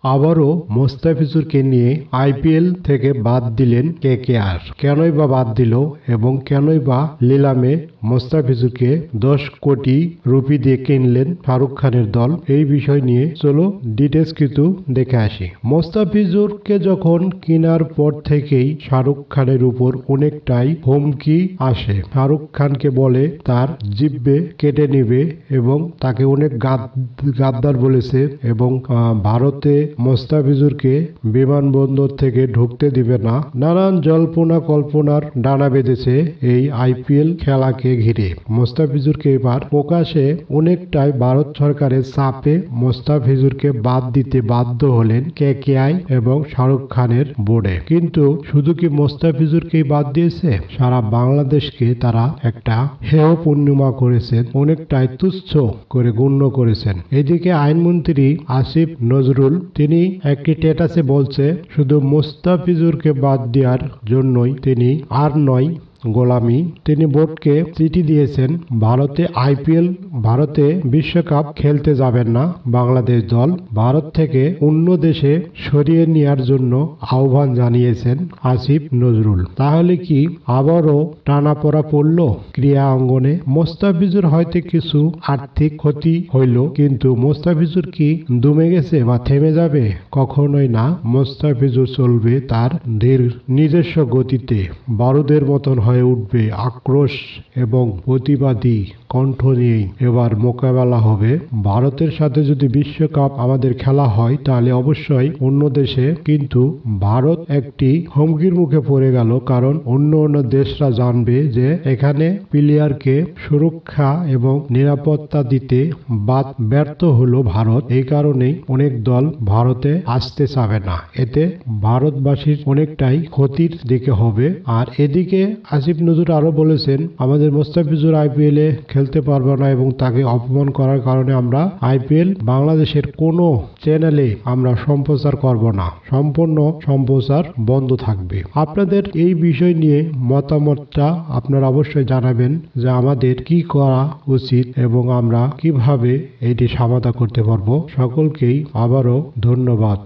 আবারও মোস্তাফিজুরকে নিয়ে আইপিএল থেকে বাদ দিলেন কেকেআর। কেনই বা বাদ দিল এবং কেনই বা নিলামে মোস্তাফিজুরকে 10 কোটি রুপি দিয়ে কিনলেন শাহরুখ খানের দল, এই বিষয় নিয়ে চলো ডিটেলস কিছু দেখে আসি। মোস্তাফিজুরকে যখন কেনার পর থেকেই শাহরুখ খানের উপর অনেকটাই হুমকি আসে। শাহরুখ খানকে বলে তার জিব্বে কেটে নিবে এবং তাকে অনেক গাদ্দার বলেছে এবং ভারতে মোস্তাফিজুরকে বিমানবন্দর থেকে ঢুকতে দিবে না। নানান জল্পনা কল্পনার ডানা বেঁধেছে এই আইপিএল খেলাকে ঘিরে। মোস্তাফিজুরকে এবার প্রকাশে অনেকটাই ভারত সরকারের চাপে মোস্তাফিজুরকে বাদ দিতে বাধ্য হলেন কেকেআই এবং শাহরুখ খানের বোর্ডে। কিন্তু শুধু কি মোস্তাফিজুরকেই বাদ দিয়েছে, সারা বাংলাদেশকে তারা একটা হেয় পূর্ণিমা করেছেন, অনেকটাই তুচ্ছ করে গণ্য করেছেন। এদিকে আইনমন্ত্রী আসিফ নজরুল তিনি একটি স্ট্যাটাসে বলছে শুধু মোস্তাফিজুরকে বাদ দেওয়ার জন্যই তিনি আর নয় গোলামি। তিনি বোর্ডকে চিঠি দিয়েছেন ভারতে বিশ্বকাপ খেলতে যাবেন না বাংলাদেশ দল, ভারত থেকে অন্য দেশে সরিয়ে নেওয়ার জন্য আহ্বান জানিয়েছেন আসিফ নজরুল। তাহলে কি আবারও টানাপোড়া পড়ল ক্রীড়া অঙ্গনে? মোস্তাফিজুর হয়তো কিছু আর্থিক ক্ষতি হইল, কিন্তু মোস্তাফিজুর কি দমে গেছে বা থেমে যাবে? কখনোই না। মোস্তাফিজুর চলবে তার নিজস্ব গতিতে, বারুদের মতন হয়ে উঠবে। আক্রোশ এবং প্রতিবাদী কণ্ঠ নিয়েই এবার মোকাবেলা হবে। ভারতের সাথে যদি বিশ্বকাপ আমাদের খেলা হয় তাহলে অবশ্যই অন্য দেশে, কিন্তু ভারত একটি হুমকির মুখে পড়ে গেল, কারণ অন্য দেশরা জানবে যে এখানে প্লেয়ারকে সুরক্ষা এবং নিরাপত্তা দিতে ব্যর্থ হলো ভারত। এই কারণেই অনেক দল ভারতে আসতে চাবে না। এতে ভারতবাসীর অনেকটাই ক্ষতির দিকে হবে। আর এদিকে আসিফ নজরুল আরো বলেছেন আমাদের মোস্তাফিজুর আইপিএল এ খেলতে পারবে না এবং তাকে অপমান করার কারণে আমরা আইপিএল বাংলাদেশের কোনো চ্যানেলে আমরা সম্প্রচার করব না, সম্পূর্ণ সম্প্রচার বন্ধ থাকবে। আপনাদের এই বিষয় নিয়ে মতামতটা আপনারা অবশ্যই জানাবেন যে আমাদের কি করা উচিত এবং আমরা কিভাবে এটি সমাধান করতে পারবো। সকলকেই আবারও ধন্যবাদ।